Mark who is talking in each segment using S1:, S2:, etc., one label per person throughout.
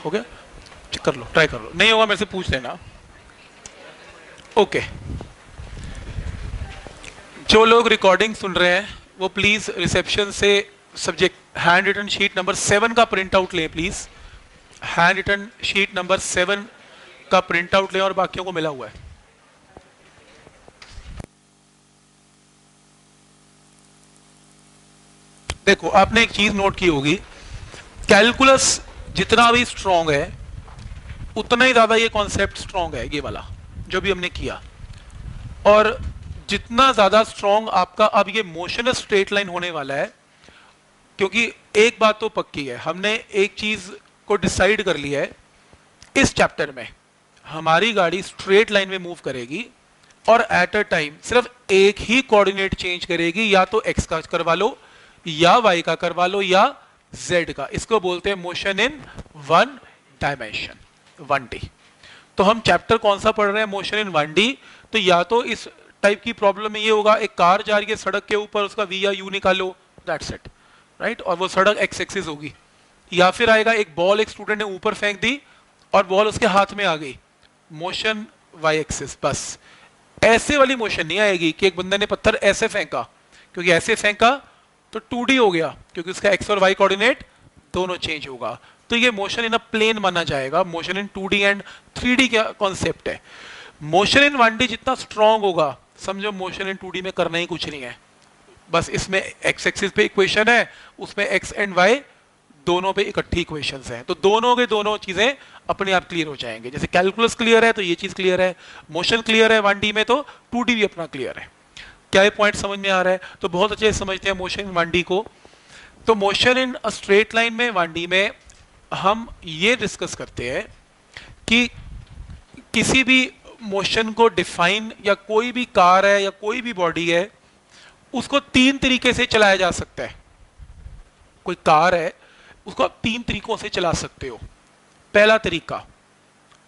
S1: हो गया? चेक कर लो, ट्राई कर लो, नहीं होगा मेरे से पूछ लेना। ओके, जो लोग रिकॉर्डिंग सुन रहे हैं वो प्लीज रिसेप्शन से subject hand written sheet number 7 का प्रिंट आउट लें please. Hand written sheet number 7 का प्रिंट आउट लें और बाकियों को मिला हुआ है। देखो, आपने एक चीज नोट की होगी, कैलकुलस जितना भी स्ट्रांग है उतना ही ज्यादा ये कॉन्सेप्ट स्ट्रांग है, ये वाला जो भी हमने किया। और जितना ज्यादा स्ट्रांग आपका अब ये मोशन स्ट्रेट लाइन होने वाला है, क्योंकि एक बात तो पक्की है, हमने एक चीज को डिसाइड कर लिया है, इस चैप्टर में हमारी गाड़ी स्ट्रेट लाइन में मूव करेगी और एट अ टाइम सिर्फ एक ही कोऑर्डिनेट चेंज करेगी, या तो एक्स का करवा लो या वाई का करवा लो या जेड का। इसको बोलते हैं motion in one dimension, 1D। तो हम चैप्टर कौन सा पढ़ रहे हैं? Motion in 1D। तो या तो इस टाइप की प्रॉब्लम में ये होगा, एक कार जा रही है सड़क के ऊपर, उसका वी या यू निकालो, दैट्स इट, राइट, और वो सड़क एक्स एक्सिस होगी। या फिर आएगा एक बॉल एक स्टूडेंट ने ऊपर फेंक दी और बॉल उसके हाथ में आ गई, मोशन वाई एक्सिस। बस ऐसे वाली मोशन नहीं आएगी कि एक बंदे ने पत्थर ऐसे फेंका, क्योंकि ऐसे फेंका तो 2D हो गया, क्योंकि उसका एक्स और वाई कोऑर्डिनेट दोनों चेंज होगा। तो ये मोशन इन अ प्लेन माना जाएगा। Motion in 2D and 3D का कॉन्सेप्ट है। मोशन इन 1D जितना स्ट्रांग होगा, समझो मोशन इन 2D में करना ही कुछ नहीं है, बस इसमें एक्स एक्सिस पे इक्वेशन है, उसमें एक्स एंड वाई दोनों पे इकट्ठी इक्वेशंस हैं, तो दोनों के दोनों चीजें अपने आप क्लियर हो जाएंगे। जैसे कैलकुलस क्लियर है तो ये चीज क्लियर है, मोशन क्लियर है 1D में तो 2D भी अपना क्लियर है। क्या ये पॉइंट समझ में आ रहा है? तो बहुत अच्छे से समझते हैं मोशन इन 1D को। तो motion in a straight line में 1D में हम ये डिस्कस करते हैं कि किसी भी मोशन को डिफाइन, या कोई भी कार है या कोई भी बॉडी है, उसको 3 तरीके से चलाया जा सकता है। कोई कार है, उसको आप 3 तरीकों से चला सकते हो। पहला तरीका,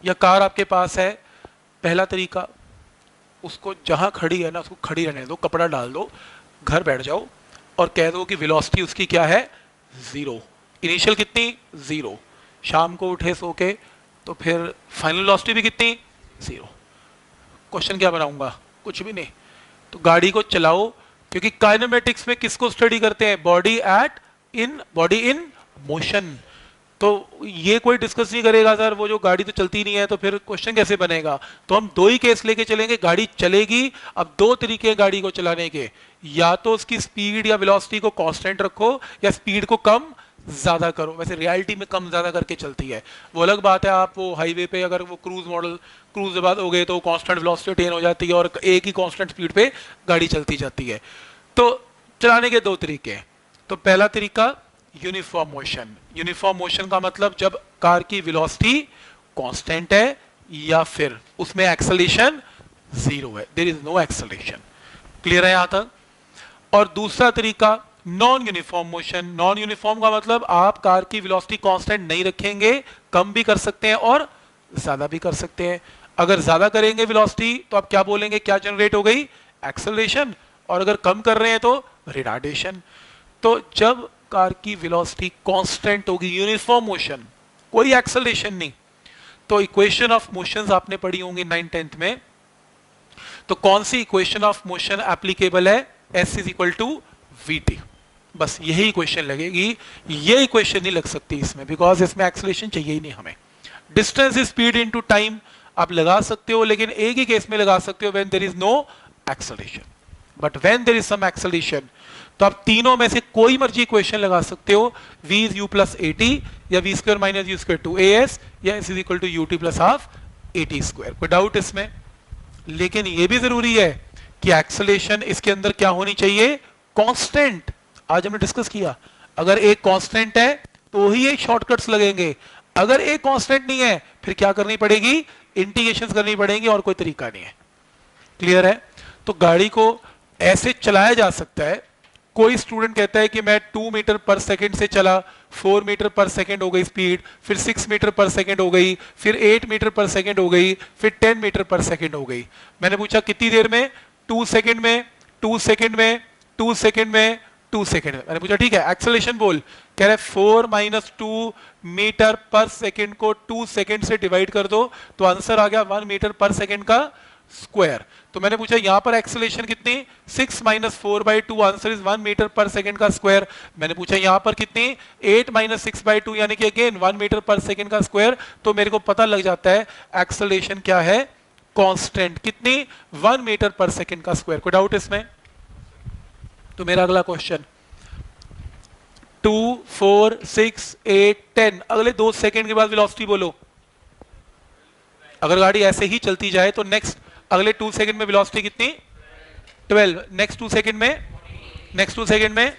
S1: या कार आपके पास है, पहला तरीका, उसको जहां खड़ी है ना उसको खड़ी रहने दो, कपड़ा डाल दो, घर बैठ जाओ और कह दो कि वेलोसिटी उसकी क्या है? 0। इनिशियल कितनी? 0। शाम को उठे सो के तो फिर फाइनल वेलोसिटी भी कितनी? 0। क्वेश्चन क्या बनाऊंगा? कुछ भी नहीं। तो गाड़ी को चलाओ, क्योंकि काइनेमेटिक्स में किसको स्टडी करते हैं? Body in motion. तो ये कोई डिस्कस नहीं करेगा सर वो जो गाड़ी तो चलती नहीं है, तो फिर क्वेश्चन कैसे बनेगा? तो हम 2 ही केस लेके चलेंगे, गाड़ी चलेगी। अब 2 तरीके हैं गाड़ी को चलाने के, या तो उसकी स्पीड या वेलोसिटी को कांस्टेंट रखो या स्पीड को कम ज्यादा करो। वैसे रियलिटी में कम ज्यादा करके चलती है, वो अलग बात है। आप वो हाईवे पे अगर वो क्रूज के बाद हो गए तो कांस्टेंट वेलोसिटी अटेन हो जाती है और एक ही कांस्टेंट स्पीड पे गाड़ी चलती जाती है। तो चलाने के 2 तरीके हैं। तो पहला तरीका यूनिफॉर्म मोशन। यूनिफॉर्म मोशन का मतलब जब कार की वेलोसिटी कांस्टेंट है या फिर उसमें एक्सेलरेशन 0 है, there is no acceleration. Clear है यहां तक? और दूसरा तरीका non uniform motion. Non uniform का मतलब आप कार की वेलोसिटी कांस्टेंट नहीं रखेंगे, कम भी कर सकते हैं और ज्यादा भी कर सकते हैं। अगर ज्यादा करेंगे वेलोसिटी तो आप क्या बोलेंगे? क्या जनरेट हो गई? एक्सेलरेशन। और अगर कम कर रहे हैं तो रिटार्डेशन। तो जब कार की वेलोसिटी कांस्टेंट होगी, यूनिफॉर्म मोशन, कोई एक्सेलरेशन नहीं, तो इक्वेशन ऑफ मोशंस आपने पढ़ी होंगी 9th 10th में। तो कौन सी इक्वेशन ऑफ मोशन एप्लीकेबल है? S is equal to VT। बस यही इक्वेशन लगेगी, ये इक्वेशन नहीं लग सकती इसमें, बिकॉज इसमें एक्सेलरेशन चाहिए ही नहीं हमें। Distance is speed into time आप लगा सकते हो, लेकिन एक ही केस में लगा सकते हो, when there is no acceleration. But when there is some acceleration तो आप तीनों में से कोई मर्जी इक्वेशन लगा सकते हो, v is u plus AT या v square minus u square 2as या s is equal to ut plus half AT square. कोई डाउट इसमें? लेकिन ये भी जरूरी है कि एक्सेलरेशन इसके अंदर क्या होनी चाहिए? कांस्टेंट। आज हमने डिस्कस किया, अगर एक कांस्टेंट है तो ही ये शॉर्टकट्स लगेंगे, अगर एक कांस्टेंट नहीं है फिर क्या करनी पड़ेगी? इंटीग्रेशंस करनी पड़ेंगी, और कोई तरीका नहीं है। क्लियर है? तो गाड़ी को ऐसे चलाया जा सकता है। कोई स्टूडेंट कहता है कि मैं 2 मीटर पर सेकंड से चला, 4 मीटर पर सेकंड हो गई स्पीड, फिर 6 मीटर पर सेकंड हो गई, फिर 8 मीटर पर सेकंड हो गई, फिर 10 मीटर पर सेकंड हो गई। मैंने पूछा कितनी देर में? 2 सेकंड में, 2 सेकंड में, 2 सेकंड में, 2 सेकेंड में। मैंने पूछा ठीक है एक्सेलरेशन बोल, कह रहे 4 माइनस 2 मीटर पर सेकेंड को 2 सेकेंड से डिवाइड कर दो तो आंसर आ गया 1 मीटर पर सेकेंड का स्क्वायर। तो मैंने पूछा यहां पर एक्सेलरेशन कितनी, 6 minus 4 by 2, answer is 1 metre per second का स्क्वायर। मैंने पूछा यहां पर कितनी, 8 माइनस 6 बाई 2 यानी कि अगेन 1 मीटर पर सेकेंड का स्क्वायर। तो मेरे को पता लग जाता है एक्सेलरेशन क्या है, कांस्टेंट, कितनी, 1 मीटर पर सेकेंड का स्क्वायर। कोई डाउट इसमें? तो मेरा अगला क्वेश्चन 2 4 6 8 10, अगले 2 सेकेंड के बाद वेलोसिटी बोलो। अगर गाड़ी ऐसे ही चलती जाए तो नेक्स्ट अगले 2 सेकेंड में वेलोसिटी कितनी, 12, नेक्स्ट 2 सेकेंड में, नेक्स्ट 2 सेकेंड में,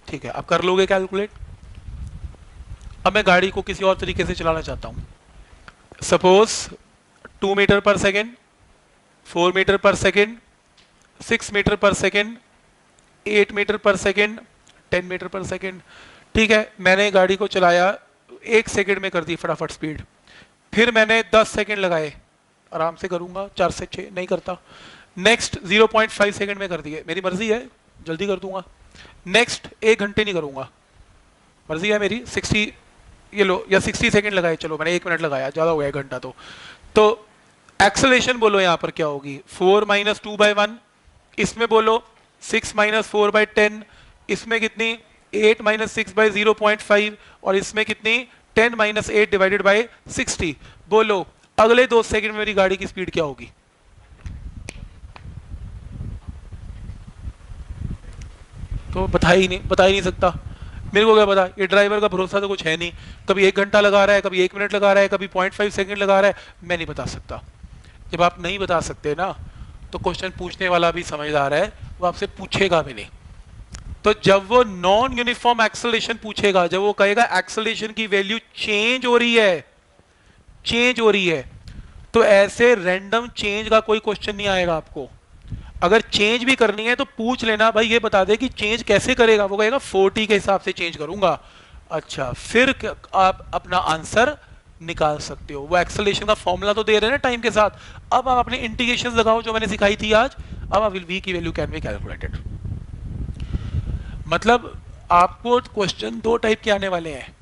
S1: ठीक है आप कर लोगे कैलकुलेट। अब मैं गाड़ी को किसी और तरीके से चलाना चाहता हूं। Suppose 2 metre per second, 4 metre per second, 6 metre per second, 8 metre per second, 10 metre per second. ठीक है, मैंने गाड़ी को चलाया, 1 सेकेंड में कर दी फटाफट स्पीड, फिर मैंने 10 सेकेंड लगाए, आराम से करूंगा 4 से 6 नहीं करता। नेक्स्ट 0.5 सेकेंड में कर दिए, मेरी मर्जी है जल्दी कर दूंगा। नेक्स्ट 1 घंटे नहीं करूंगा, मर्जी है मेरी, 60 ये लो, या 60 सेकेंड लगाए, चलो मैंने 1 मिनट लगाया, ज्यादा हो गया 1 घंटा। तो एक्सेलरेशन बोलो यहां पर क्या होगी, 4 माइनस 2 बाई 1, इसमें बोलो 6 माइनस 4 बाई 10, इसमें कितनी 8 माइनस 6 बाई 0.5, और इसमें कितनी 10 माइनस 8 डिवाइडेड बाई 60। बोलो अगले 2 सेकंड में मेरी गाड़ी की स्पीड क्या होगी? तो बता ही नहीं सकता, मेरे को क्या पता, ये ड्राइवर का भरोसा तो कुछ है नहीं, कभी 1 घंटा लगा रहा है, कभी 1 मिनट लगा रहा है, कभी 0.5 सेकंड लगा रहा है, मैं नहीं बता सकता। जब आप नहीं बता सकते ना तो क्वेश्चन पूछने वाला भी समझदार है, वो आपसे पूछेगा भी नहीं। तो जब वो नॉन यूनिफॉर्म एक्सेलरेशन पूछेगा, जब वो कहेगा एक्सेलरेशन की वैल्यू चेंज हो रही है, चेंज हो रही है, तो ऐसे रैंडम चेंज का कोई क्वेश्चन नहीं आएगा आपको। अगर चेंज भी करनी है तो पूछ लेना भाई ये बता दे कि चेंज कैसे करेगा, वो कहेगा 40 के हिसाब से चेंज करूंगा। अच्छा, फिर आप अपना आंसर निकाल सकते हो। वो एक्सेलरेशन का फॉर्मूला तो दे रहे हैं ना टाइम के साथ, अब आप अपने इंटीग्रेशंस लगाओ जो मैंने सिखाई थी आज, अब आप v की वैल्यू कैन बी कैलकुलेटेड। मतलब आपको क्वेश्चन 2 टाइप के आने वाले हैं,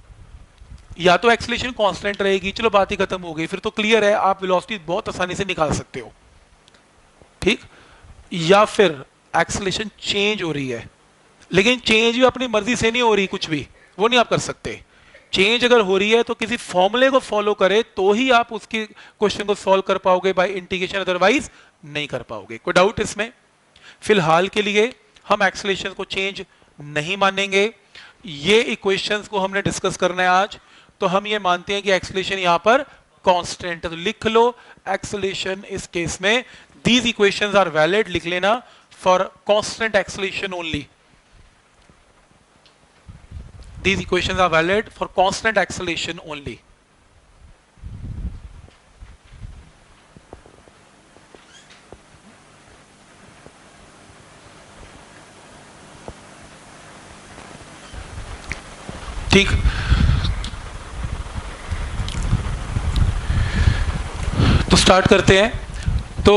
S1: या तो एक्सेलरेशन कांस्टेंट रहेगी, चलो बात ही खत्म हो गई, फिर तो क्लियर है आप वेलोसिटी बहुत आसानी से निकाल सकते हो, ठीक, या फिर एक्सेलरेशन चेंज हो रही है, लेकिन चेंज भी अपनी मर्जी से नहीं हो रही, कुछ भी वो नहीं आप कर सकते। चेंज अगर हो रही है तो किसी फॉर्मूले को फॉलो करे तो ही आप उसकी क्वेश्चन को सॉल्व कर पाओगे बाय इंटीग्रेशन, अदरवाइज नहीं कर पाओगे। कोई डाउट इसमें? फिलहाल के लिए हम एक्सेलरेशन को चेंज नहीं मानेंगे, ये इक्वेशंस को हमने डिस्कस करना है आज। तो हम ये मानते हैं कि एक्सेलरेशन यहां पर कांस्टेंट है, तो लिख लो एक्सेलरेशन इस केस में दीज इक्वेशंस आर वैलिड, लिख लेना for constant acceleration only, these equations are valid for constant acceleration only. ठीक, तो स्टार्ट करते हैं। तो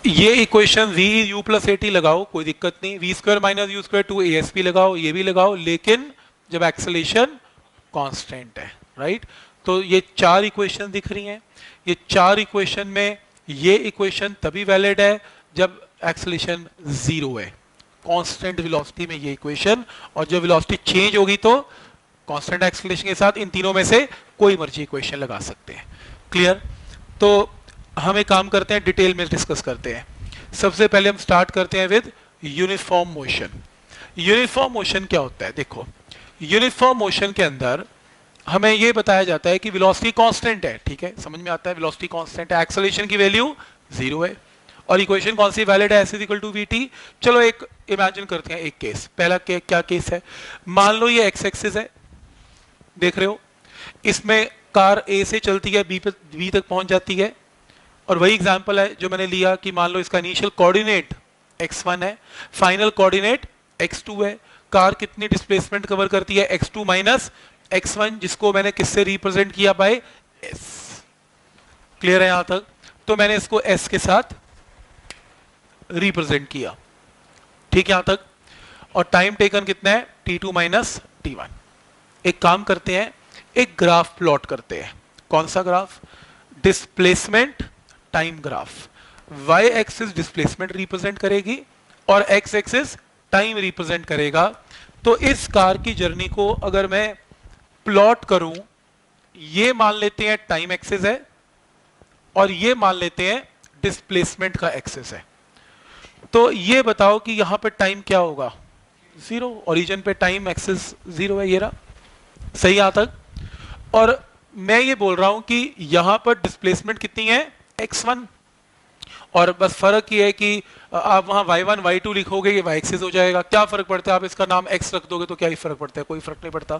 S1: ये equation v u plus A T लगाओ, कोई दिक्कत नहीं, v square minus you square 2 ASP लगाओ, ये भी लगाओ, लेकिन जब एक्सेलरेशन कांस्टेंट है, राइट। तो ये 4 इक्वेशन दिख रही हैं, ये 4 इक्वेशन में ये इक्वेशन तभी वैलिड है जब एक्सेलरेशन 0 है, कांस्टेंट वेलोसिटी में ये इक्वेशन, और जब वेलोसिटी चेंज होगी तो कांस्टेंट एक्सेलरेशन के साथ इन तीनों में से कोई मर्जी इक्वेशन लगा सकते हैं। क्लियर? तो हम एक काम करते हैं, डिटेल में डिस्कस करते हैं। सबसे पहले हम स्टार्ट करते हैं with uniform motion. Uniform motion क्या होता है? देखो, यूनिफॉर्म मोशन के अंदर हमें यह बताया जाता है कि वेलोसिटी कांस्टेंट है, ठीक है, समझ में आता है, वेलोसिटी कांस्टेंट है, एक्सेलरेशन की वैल्यू 0 है, और इक्वेशन कौन सी वैलिड है, s = vt। चलो एक इमेजिन करते हैं एक केस, पहला क्या केस है, मान लो ये x एक्सिस है, देख रहे हो, इसमें कार A से चलती है B तक पहुंच जाती है, और वही एग्जांपल है जो मैंने लिया कि मान लो इसका इनिशियल कोऑर्डिनेट x1 है, फाइनल कोऑर्डिनेट x2 है, कार कितनी डिस्प्लेसमेंट कवर करती है, x2 माइनस x1, जिसको मैंने किससे रिप्रेजेंट किया, बाय s। क्लियर है यहां तक? तो मैंने इसको s के साथ रिप्रेजेंट किया, ठीक है यहां तक। और टाइम टेकन कितना है t2 माइनस t1। एक काम करते हैं, एक ग्राफ प्लॉट करते हैं। कौन सा graph? Displacement time graph. y axis displacement represent करेगी और x एक्सिस टाइम रिप्रेजेंट करेगा। तो इस कार की जर्नी को अगर मैं प्लॉट करूं, ये मान लेते हैं टाइम एक्सिस है और ये मान लेते हैं डिस्प्लेसमेंट का एक्सिस है। तो ये बताओ कि यहां पे टाइम क्या होगा? 0। ओरिजिन पे टाइम एक्सिस 0 है, ये रहा। सही यहां तक? और मैं ये बोल रहा हूं कि यहां पर डिस्प्लेसमेंट कितनी है? x1। और बस फर्क ये है कि आप वहां y1 y2 लिखोगे, ये y एक्सिस हो जाएगा। क्या फर्क पड़ता है? आप इसका नाम x रख दोगे तो क्या ही फर्क पड़ता है? कोई फर्क नहीं पड़ता।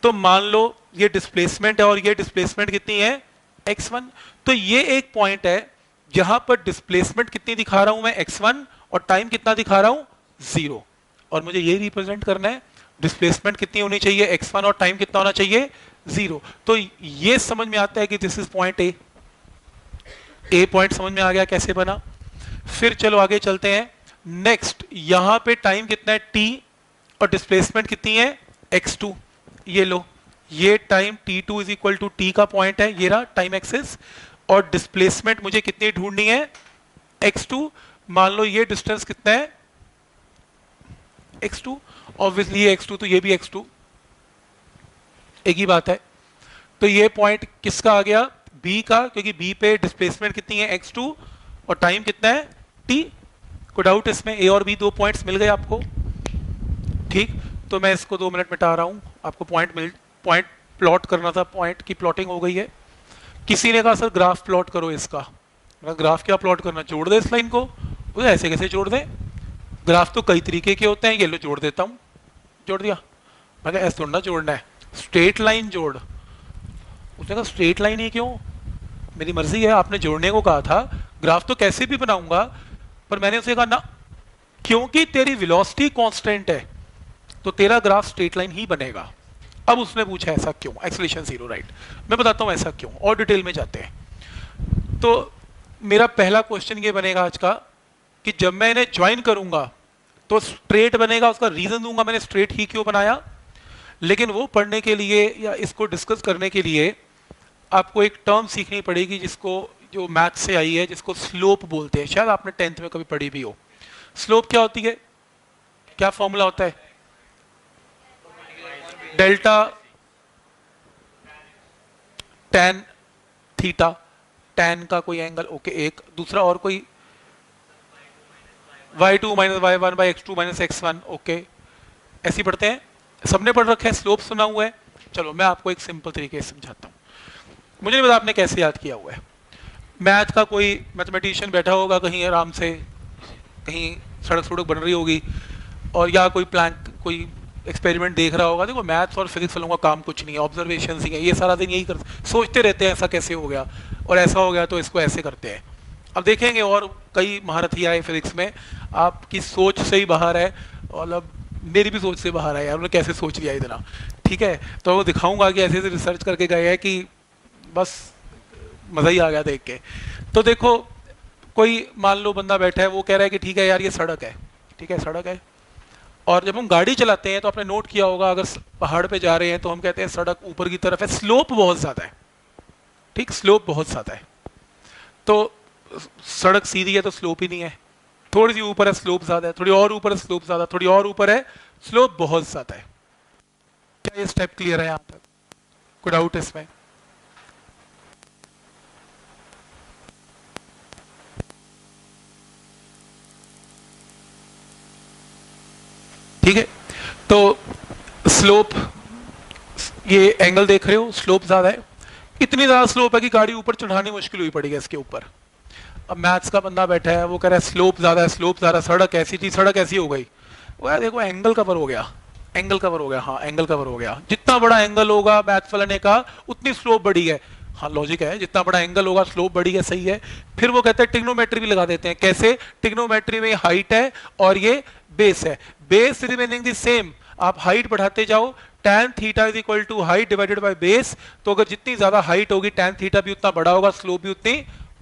S1: तो मान लो ये डिस्प्लेसमेंट है और ये डिस्प्लेसमेंट कितनी है? x1। तो ये एक पॉइंट है जहां पर डिस्प्लेसमेंट कितनी दिखा रहा हूं मैं? x1। और टाइम कितना दिखा रहा हूं? 0। और मुझे ये रिप्रेजेंट करना है डिस्प्लेसमेंट कितनी होनी चाहिए? x1 और टाइम कितना होना चाहिए? 0। तो ये समझ में आता है कि this is point A point समझ में आ गया कैसे बना। फिर चलो आगे चलते हैं। नेक्स्ट यहां पे टाइम कितना है? t और डिस्प्लेसमेंट कितनी है? x2। ये लो, ये time t2 is equal to t का पॉइंट है, ये रहा टाइम एक्सिस। और डिस्प्लेसमेंट मुझे कितनी ढूंढनी है? x2। मान लो ये डिस्टेंस कितना है? x2। ऑब्वियसली ये x2 तो ये भी x2, एक ही बात है। तो ये पॉइंट किसका आ गया? b का, क्योंकि b पे डिस्प्लेसमेंट कितनी है? x2 और टाइम कितना है? t। कोई डाउट इसमें? a और b दो पॉइंट्स मिल गए आपको? ठीक, तो मैं इसको 2 मिनट मिटा रहा हूं। आपको पॉइंट प्लॉट करना था, पॉइंट की प्लॉटिंग हो गई है। किसी ने कहा सर ग्राफ प्लॉट करो इसका। ग्राफ क्या प्लॉट करना? जोड़ दे इस लाइन को। तो ऐसे कैसे जोड़ दें? ग्राफ तो कई तरीके के होते हैं, ये लो जोड़ देता हूं। जोड़ दिया। मैं ऐसे थोड़ा ना जोड़ना है, स्ट्रेट लाइन जोड़। उसने कहा स्ट्रेट लाइन ही क्यों? मेरी मर्जी है, आपने जोड़ने को कहा था। ग्राफ तो कैसे भी बनाऊंगा, पर मैंने उसे कहा ना, क्योंकि तेरी वेलोसिटी कांस्टेंट है तो तेरा ग्राफ स्ट्रेट लाइन ही बनेगा। अब उसने पूछा ऐसा क्यों? Acceleration 0, right. मैं बताता हूं ऐसा क्यों, और डिटेल में जाते हैं। तो मेरा पहला क्वेश्चन ये बनेगा आज का कि जब मैं इन्हें ज्वाइन करूंगा तो स्ट्रेट बनेगा। उसका रीजन दूंगा मैंने स्ट्रेट ही क्यों बनाया। लेकिन वो पढ़ने के लिए या इसको डिस्कस करने के लिए आपको एक टर्म सीखनी पड़ेगी, जिसको जो मैथ से आई है, जिसको स्लोप बोलते हैं। शायद आपने 10th में कभी पढ़ी भी हो। स्लोप क्या होती है? क्या फॉर्मूला होता है? डेल्टा tan थीटा, tan का कोई एंगल, ओके एक। दूसरा और कोई? y2 minus y1 by x2 minus x1, okay. ऐसी पढ़ते हैं, सबने पढ़ रखा है, स्लोप सुना हुआ है। चलो मैं आपको एक सिंपल तरीके से समझाता हूँ। मुझे नहीं पता आपने कैसे याद किया हुआ है। मैथ का कोई मैथमेटिशियन बैठा होगा कहीं आराम से, कहीं सड़क बन रही होगी, और या कोई प्लान, कोई एक्सपेरिमेंट देख रहा होगा। देखो मैथ्स और फिजिक्स वालों का काम कुछ नहीं है, ऑब्जर्वेशन ही है। ये सारा दिन यही सोचते रहते हैं ऐसा कैसे हो गया और ऐसा हो गया तो इसको ऐसे करते हैं। अब देखेंगे और कई महारथी आए फिजिक्स में, आपकी सोच से ही बाहर है, और अब मेरी भी सोच से बाहर है यार, उन्होंने कैसे सोच लिया इतना। ठीक है, तो वो दिखाऊंगा कि ऐसे ऐसे रिसर्च करके गए हैं कि बस मज़ा ही आ गया देख के। तो देखो, कोई मान लो बंदा बैठा है, वो कह रहा है कि ठीक है यार ये सड़क है, ठीक है सड़क है। और जब हम गाड़ी चलाते हैं तो आपने नोट किया होगा, अगर पहाड़ पे जा रहे हैं तो हम कहते हैं सड़क ऊपर की तरफ है, स्लोप बहुत ज़्यादा है। ठीक, स्लोप बहुत ज़्यादा है। तो सड़क सीधी है तो स्लोप ही नहीं है, थोड़ी सी ऊपर है स्लोप ज़्यादा है, थोड़ी और ऊपर है स्लोप ज़्यादा, थोड़ी और ऊपर है स्लोप बहुत ज़्यादा है। क्या ये स्टेप क्लियर है यहाँ तक? कोई डाउट इसमें? ठीक है, तो स्लोप, ये एंगल देख रहे हो, स्लोप ज्यादा है। इतनी ज्यादा स्लोप है कि गाड़ी ऊपर चढ़ानी मुश्किल हुई पड़ेगी इसके ऊपर। अब मैथ्स का बंदा बैठा है, वो कह रहा है स्लोप ज्यादा है, स्लोप ज्यादा, सड़क ऐसी थी, सड़क ऐसी हो गई। वो यार देखो एंगल कवर हो गया, एंगल कवर हो गया, हाँ एंगल कवर हो गया। जितना बड़ा एंगल होगा मैथ्स वाले ने कहा उतनी स्लोप बढ़ी है। हाँ लॉजिक है, जितना बड़ा एंगल होगा स्लोप बढ़ी है, सही है। फिर वो कहते हैं ट्रिग्नोमेट्री भी लगा देते हैं। कैसे? ट्रिग्नोमेट्री में हाइट है और ये बेस है, बेस रिमेनिंग द सेम, आप हाइट बढ़ाते जाओ। tan theta is equal to height divided by base. तो अगर जितनी ज्यादा हाइट होगी tan थीटा भी उतना बड़ा होगा, स्लोप भी उतनी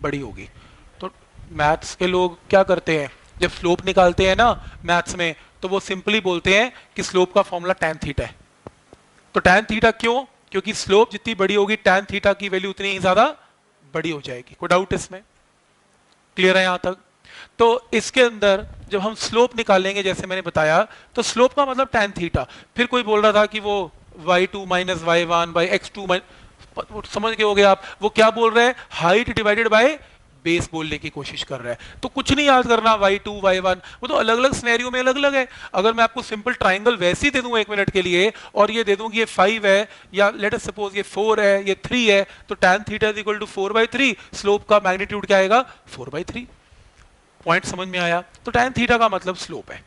S1: बड़ी होगी। तो मैथ्स के लोग क्या करते हैं, जब स्लोप निकालते हैं ना मैथ्स में, तो वो सिंपली बोलते हैं कि स्लोप का फॉर्मूला tan थीटा है। तो tan थीटा क्यों? क्योंकि स्लोप जितनी बड़ी होगी tan थीटा की वैल्यू उतनी ही ज्यादा बड़ी हो जाएगी। कोई डाउट इसमें? क्लियर है यहां तक? तो इसके अंदर जब हम स्लोप निकालेंगे जैसे मैंने बताया, तो स्लोप का मतलब tan थीटा। फिर कोई बोल रहा था कि वो y2 minus y1 by x2 समझ के हो गए आप? वो क्या बोल रहे हैं? हाइट डिवाइडेड बाय बेस बोलने की कोशिश कर रहा है। तो कुछ नहीं याद करना y2 y1, वो तो अलग अलग सिनेरियो में अलग अलग है। अगर मैं आपको सिंपल ट्राइंगल वैसे ही दे दूं 1 मिनट के लिए और ये दे दूं कि ये 5 है या लेट अस सपोज ये 4 है, ये 3 है, तो tan theta is equal to 4/3, slope का मैग्नीट्यूड क्या आएगा? 4/3। पॉइंट समझ में आया? तो tan थीटा का मतलब स्लोप है।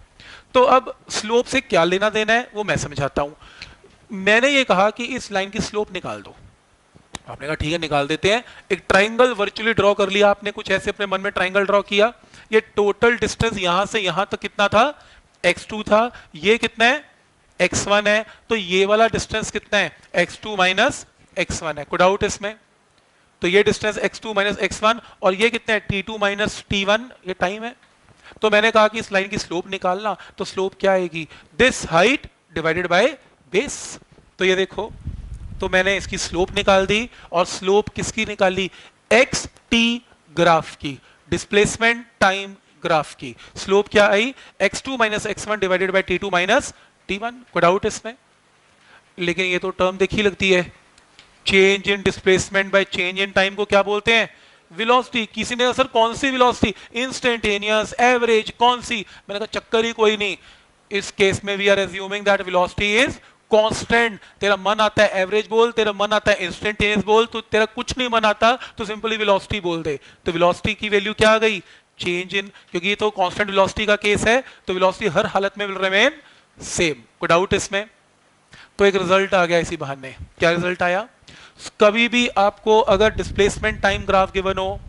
S1: तो अब स्लोप से क्या लेना देना है वो मैं समझाता हूं। मैंने ये कहा कि इस लाइन की स्लोप निकाल दो। आपने कहा ठीक है निकाल देते हैं। एक ट्राइंगल वर्चुअली ड्रॉ कर लिया आपने, कुछ ऐसे अपने मन में ट्राइंगल ड्रॉ किया। ये टोटल डिस्टेंस यहां से यहां तक कितना था? x2 था। ये कितना है? x1 है। तो ये वाला डिस्टेंस कितना है? x2 माइनस x1 है। कोई डाउट इसमें? तो ये डिस्टेंस x2 माइनस x1 और ये कितना है? t2 माइनस t1, ये टाइम है। तो मैंने कहा कि इस लाइन की स्लोप निकालना, तो स्लोप क्या आएगी? This height divided by base. तो ये देखो, तो मैंने इसकी स्लोप निकाल दी। और स्लोप किसकी निकाली? एक्स टी ग्राफ की, डिस्प्लेसमेंट टाइम ग्राफ की। स्लोप क्या आई? x2 minus x1 divided by t2 minus t1। कोई डाउट इसमें? लेकिन ये तो टर्म देखी लगती है, change in displacement by change in time को क्या बोलते हैं? वेलोसिटी। किसी ने सर कौन सी वेलोसिटी? इंस्टेंटेनियस, एवरेज, कौन सी? मैंने कहा चक्कर ही कोई नहीं। इस केस में we are assuming that velocity is constant. तेरा मन आता है एवरेज बोल, तेरा मन आता है इंस्टेंटेनियस बोल, तो तेरा कुछ नहीं मन आता तो सिंपली वेलोसिटी बोल दे। तो वेलोसिटी की वैल्यू क्या आ गई? चेंज इन, क्योंकि ये तो कांस्टेंट वेलोसिटी का केस है, तो वेलोसिटी हर हालत में विल रिमेन सेम। कोई डाउट इसमें? तो एक रिजल्ट आ गया इसी बहाने। क्या रिजल्ट आया? कभी भी आपको अगर डिस्प्लेसमेंट टाइम ग्राफ गिवन हो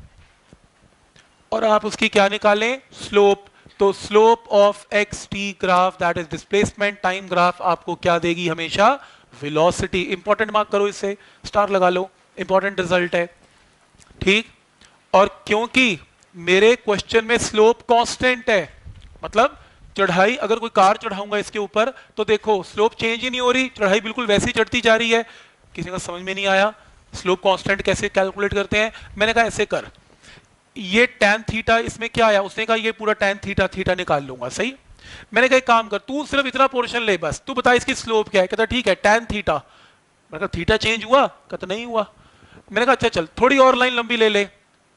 S1: और आप उसकी क्या निकालें? स्लोप। तो slope of x T graph that is displacement time graph आपको क्या देगी? हमेशा वेलोसिटी। इंपॉर्टेंट मार्क करो, इससे स्टार लगा लो, इंपॉर्टेंट रिजल्ट है। ठीक। और क्योंकि मेरे क्वेश्चन में स्लोप कांस्टेंट है, मतलब चढ़ाई अगर कोई कार चढ़ाऊंगा इसके ऊपर तो देखो स्लोप चेंज ही नहीं हो रही, चढ़ाई बिल्कुल वैसी चढ़ती जा रही है। किसी का समझ में नहीं आया स्लोप कांस्टेंट कैसे कैलकुलेट करते हैं? मैंने कहा ऐसे कर, ये tan थीटा इसमें क्या आया? उसने कहा ये पूरा tan थीटा थीटा निकाल लूंगा। सही। मैंने कहा एक काम कर, तू सिर्फ इतना पोर्शन ले, बस तू बता इसकी स्लोप क्या है। कहता ठीक है tan थीटा। मैंने कहा थीटा चेंज हुआ? कहता नहीं हुआ। मैंने कहा अच्छा चल थोड़ी और लाइन लंबी ले ले,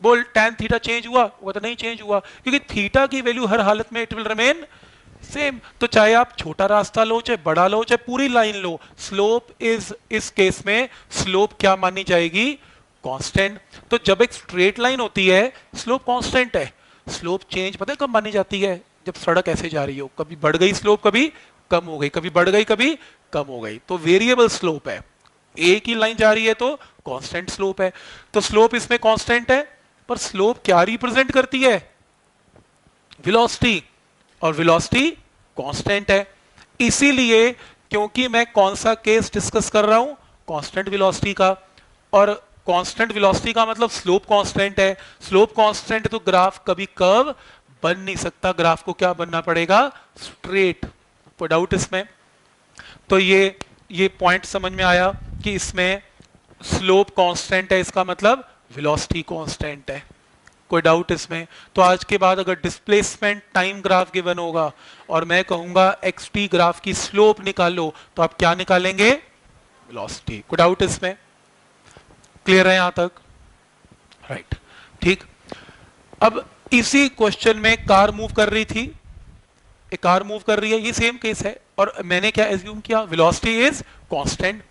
S1: बोल tan थीटा चेंज हुआ? वो तो नहीं चेंज हुआ, क्योंकि थीटा की वैल्यू हर हालत में इट विल रिमेन सेम। तो चाहे आप छोटा रास्ता लो, चाहे बड़ा लो, चाहे पूरी लाइन लो, स्लोप इज, इस केस में स्लोप क्या मानी जाएगी? कांस्टेंट। तो जब एक स्ट्रेट लाइन होती है स्लोप कांस्टेंट है। स्लोप चेंज पता है कब मानी जाती है? जब सड़क ऐसे जा रही हो, कभी बढ़ गई स्लोप, कभी कम हो गई, कभी बढ़ गई, कभी कम हो गई, तो वेरिएबल स्लोप है। एक ही लाइन जा रही है तो कांस्टेंट स्लोप है। तो स्लोप इसमें कांस्टेंट है, पर स्लोप क्या रिप्रेजेंट करती है? वेलोसिटी। और वेलोसिटी कांस्टेंट है। इसीलिए क्योंकि मैं कौन सा केस डिस्कस कर रहा हूं? कांस्टेंट वेलोसिटी का। और कांस्टेंट वेलोसिटी का मतलब स्लोप कांस्टेंट है। स्लोप कांस्टेंट है तो ग्राफ कभी कर्व बन नहीं सकता, ग्राफ को क्या बनना पड़ेगा? स्ट्रेट। कोई डाउट इसमें? तो ये पॉइंट समझ में आया कि इसमें स्लोप कांस्टेंट है, इसका मतलब वेलोसिटी कांस्टेंट है। कोई डाउट इसमें? तो आज के बाद अगर डिस्प्लेसमेंट टाइम ग्राफ गिवन होगा और मैं कहूंगा एक्स टी ग्राफ की स्लोप निकालो, तो आप क्या निकालेंगे? वेलोसिटी। कोई डाउट इसमें? क्लियर है यहां तक? राइट। ठीक। अब इसी क्वेश्चन में कार मूव कर रही थी, एक कार मूव कर रही है, ये सेम केस है, और मैंने क्या एज्यूम किया? Velocity is constant.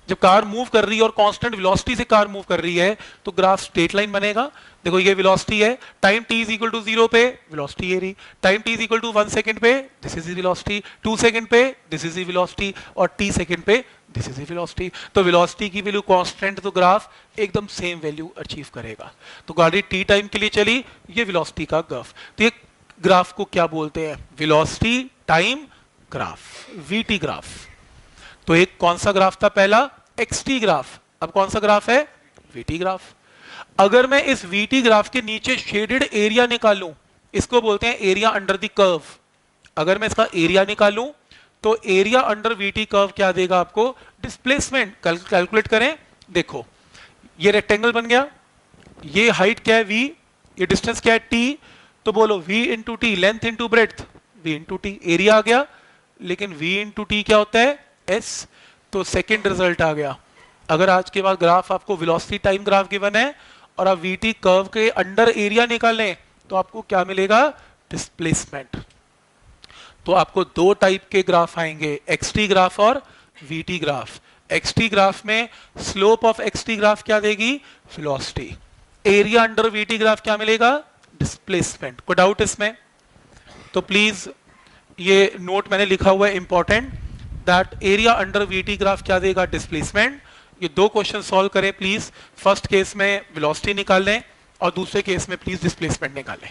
S1: जब कार मूव कर रही है और कांस्टेंट वेलोसिटी से कार मूव कर रही है तो ग्राफ स्ट्रेट लाइन बनेगा। देखो ये वेलोसिटी है, time t is equal to 0 पे वेलोसिटी ये रही, time t is equal to 1 second पे दिस इज वेलोसिटी, 2 सेकंड पे दिस इज वेलोसिटी, और t सेकंड पे दिस इज वेलोसिटी। तो वेलोसिटी की वैल्यू कांस्टेंट, तो ग्राफ एकदम सेम वैल्यू अचीव करेगा। तो गाड़ी t टाइम के लिए चली, ये वेलोसिटी का ग्राफ। तो ये ग्राफ को क्या बोलते हैं? Velocity time graph, vt graph. तो एक कौन सा ग्राफ था? पहला xt ग्राफ। अब कौन सा ग्राफ है? vt graph. अगर मैं इस vt ग्राफ के नीचे शेडेड एरिया निकालूं, इसको बोलते हैं एरिया अंडर द कर्व। अगर मैं इसका एरिया निकालूं तो एरिया अंडर वीटी कर्व क्या देगा आपको, डिस्प्लेसमेंट। कैलकुलेट करें, देखो ये रेक्टेंगल बन गया, ये हाइट क्या है v, ये डिस्टेंस क्या है t, तो बोलो v into t, length into breadth, v into t, area आ गया, लेकिन v इंटू टी क्या होता है, s। तो सेकेंड रिजल्ट आ गया। अगर आज के बाद ग्राफ आपको वेलोसिटी टाइम ग्राफ गिवन है और आप vt कर्व के अंडर एरिया निकालें तो आपको क्या मिलेगा, डिस्प्लेसमेंट। तो आपको दो टाइप के ग्राफ आएंगे, xt ग्राफ और vt ग्राफ। xt ग्राफ में स्लोप ऑफ xt ग्राफ क्या देगी, velocity. Area under vt graph क्या मिलेगा, डिस्प्लेसमेंट। कोई डाउट इसमें? तो प्लीज ये नोट मैंने लिखा हुआ है important, that area under vt graph क्या देगा, डिस्प्लेसमेंट। ये दो क्वेश्चन सॉल्व करें प्लीज। फर्स्ट केस में वेलोसिटी निकाल लें और दूसरे केस में प्लीज डिस्प्लेसमेंट निकालें।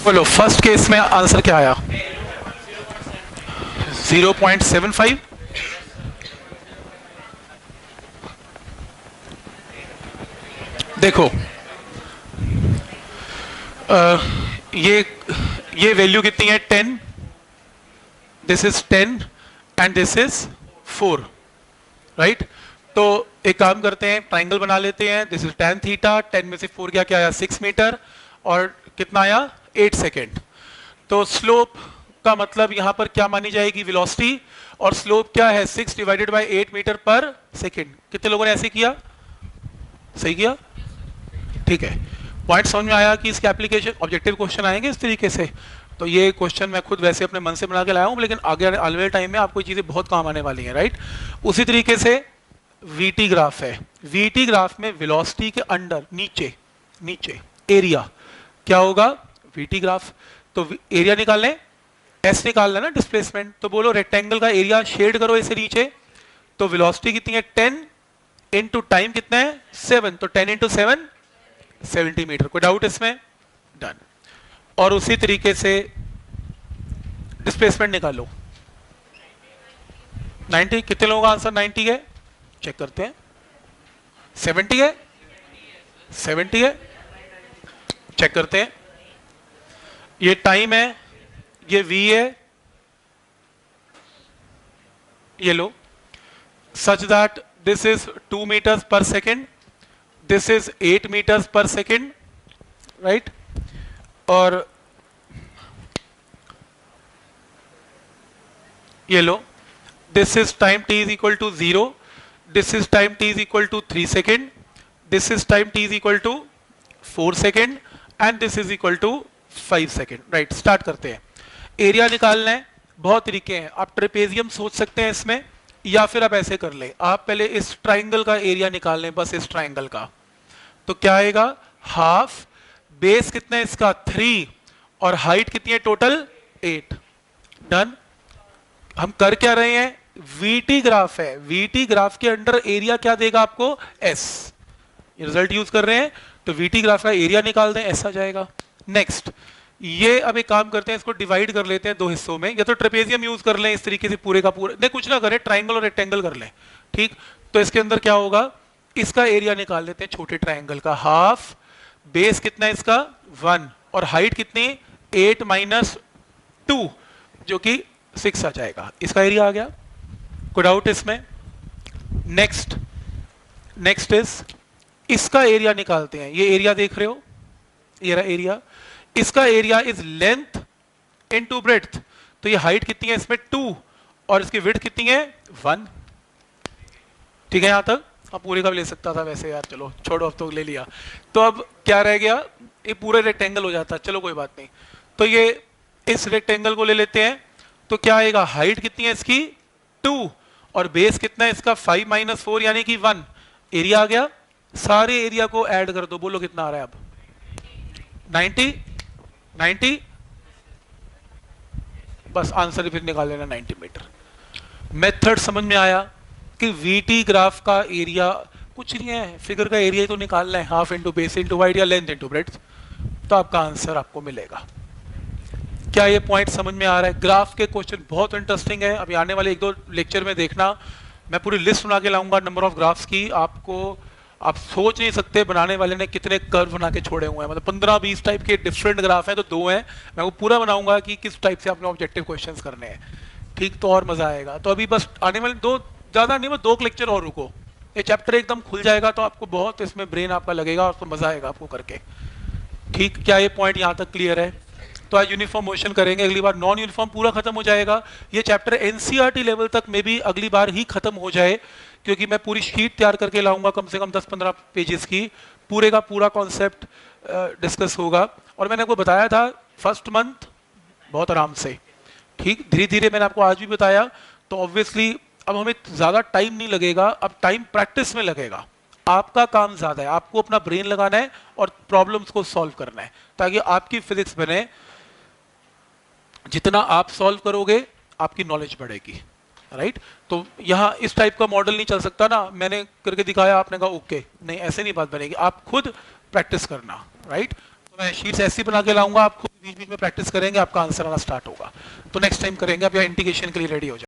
S1: बोलो फर्स्ट केस में आंसर क्या आया, 0.75। देखो ये वैल्यू कितनी है, 10, this is 10 and this is 4, right. तो एक काम करते हैं, ट्राइंगल बना लेते हैं। दिस इज tan थीटा, 10 में से 4 क्या आया, 6 मीटर, और कितना आया, 8 सेकेंड। तो स्लोप का मतलब यहां पर क्या मानी जाएगी, वेलोसिटी, और स्लोप क्या है, 6 divided by 8 metre per second. कितने लोगों ने ऐसे किया, सही किया, ठीक है। पॉइंट समझ में आया कि इसके एप्लीकेशन ऑब्जेक्टिव क्वेश्चन आएंगे इस तरीके से। तो ये क्वेश्चन मैं खुद वैसे अपने मन से बना के लाया हूं, लेकिन आगे आने वाले टाइम में आपको चीजें बहुत काम आने वाली हैं, राइट। उसी तरीके से वीटी ग्राफ है, वीटी ग्राफ में वेलोसिटी के अंडर नीचे एरिया क्या होगा, वीटी ग्राफ। तो एरिया निकाल लें, एस निकाल लेना, डिस्प्लेसमेंट। तो बोलो रेक्टेंगल का एरिया शेड करो इसे नीचे, तो वेलोसिटी कितनी है, 10 इंटू टाइम कितना है, 7, तो 10 इंटू 7 70 मीटर। कोई डाउट इसमें, डन। और उसी तरीके से डिस्प्लेसमेंट निकालो, 90। कितने लोगों का आंसर 90 है, चेक करते हैं। 70 है, 70 है, चेक करते हैं। ये टाइम है, ये v है, ये लो, such that this is 2 metres per second, this is 8 metres per second, right. और ये लो, this is time t is equal to 0, this is time t is equal to 3 second, this is time t is equal to 4 second, and this is equal to 5 second. Right, start करते हैं। Area निकालना है, बहुत तरीके हैं। आप trapezium सोच सकते हैं इसमें, या फिर आप ऐसे कर लें, आप पहले इस ट्राइंगल का एरिया निकाल लें, बस इस ट्राइंगल का। तो क्या आएगा, हाफ, बेस कितना है इसका 3, और हाइट कितनी है टोटल 8। डन। हम कर क्या रहे हैं, वीटी ग्राफ है, वीटी ग्राफ के अंडर एरिया क्या देगा आपको, एस। रिजल्ट यूज कर रहे हैं तो वीटी ग्राफ का एरिया निकाल दें, ऐसा जाएगा। नेक्स्ट, ये अब एक काम करते हैं, इसको डिवाइड कर लेते हैं दो हिस्सों में, या तो ट्रेपेजियम यूज कर लें इस तरीके से पूरे का पूरा, नहीं कुछ ना करें, ट्राइंगल और रेक्टेंगल कर लें। ठीक, तो इसके अंदर क्या होगा, इसका एरिया निकाल लेते हैं छोटे ट्राइंगल का, हाफ, बेस कितना है इसका 1, और हाइट कितनी 8 माइनस 2 जो कि 6 आ जाएगा। इसका एरिया आ गया, कोई डाउट इसमें? नेक्स्ट इज इसका एरिया निकालते हैं। ये एरिया देख रहे हो, ये रहा एरिया, इसका area is length into breadth. तो ये हाइट कितनी है इसमें 2, और इसकी विड्थ कितनी है 1। ठीक है, यहां तक अब पूरे का भी ले सकता था वैसे यार, चलो छोड़ो, अब तो ले लिया। तो अब क्या रह गया, ये पूरे रेक्टेंगल हो जाता, चलो कोई बात नहीं। तो ये इस रेक्टेंगल को ले लेते हैं, तो क्या आएगा, हाइट कितनी है इसकी 2, और बेस कितना है इसका 5 माइनस 4 यानी कि 1। एरिया आ गया, सारे एरिया को ऐड कर दो, बोलो कितना आ रहा है अब 90। बस आंसर फिर निकाल लेना 90 मीटर। मेथड समझ में आया कि वीटी ग्राफ का एरिया कुछ नहीं है, फिगर का एरिया ही तो निकालना है, half into base into height या लेंथ इंटू ब्रेड्थ, तो आपका आंसर आपको मिलेगा। क्या ये पॉइंट समझ में आ रहा है? ग्राफ के क्वेश्चन बहुत इंटरेस्टिंग है, अभी आने वाले 1-2 लेक्चर में देखना, मैं पूरी लिस्ट बना के लाऊंगा नंबर ऑफ ग्राफ्स की। आपको, आप सोच नहीं सकते बनाने वाले ने कितने कर्व बना के छोड़े हुए हैं, मतलब 15-20 टाइप के डिफरेंट ग्राफ हैं, तो 2 हैं, मैं वो पूरा बनाऊंगा कि किस टाइप से आपने ऑब्जेक्टिव क्वेश्चंस करने हैं। ठीक, तो और मजा आएगा। तो अभी बस आने वाले 2, ज्यादा नहीं, बस 2 लेक्चर और रुको, ये चैप्टर एकदम खुल जाएगा, तो आपको बहुत इसमें ब्रेन आपका लगेगा और तो मजा आएगा आपको करके। ठीक, क्या ये पॉइंट यहाँ तक क्लियर है? तो आज यूनिफॉर्म मोशन करेंगे, अगली बार नॉन यूनिफॉर्म पूरा खत्म हो जाएगा। ये चैप्टर एनसीईआरटी लेवल तक में भी अगली बार ही खत्म हो जाए, क्योंकि मैं पूरी शीट तैयार करके लाऊंगा, कम से कम 10-15 पेजेस की, पूरे का पूरा कॉन्सेप्ट डिस्कस होगा। और मैंने आपको बताया था फर्स्ट मंथ बहुत आराम से, ठीक, धीरे धीरे मैंने आपको आज भी बताया। तो ऑब्वियसली अब हमें ज़्यादा टाइम नहीं लगेगा, अब टाइम प्रैक्टिस में लगेगा। आपका काम ज़्यादा है, आपको अपना ब्रेन लगाना है और प्रॉब्लम्स को सॉल्व करना है, ताकि आपकी फिजिक्स बने। जितना आप सॉल्व करोगे आपकी नॉलेज बढ़ेगी। राइट, तो यहाँ इस टाइप का मॉडल नहीं चल सकता ना, मैंने करके दिखाया आपने कहा ओके, नहीं ऐसे नहीं बात बनेगी, आप खुद प्रैक्टिस करना। राइट, तो मैं शीट्स ऐसी बना के लाऊंगा, आप खुद बीच बीच में प्रैक्टिस करेंगे, आपका आंसर आना स्टार्ट होगा। तो नेक्स्ट टाइम करेंगे, आप यहाँ इंटीग्रेशन के लिए रेडी हो जाए।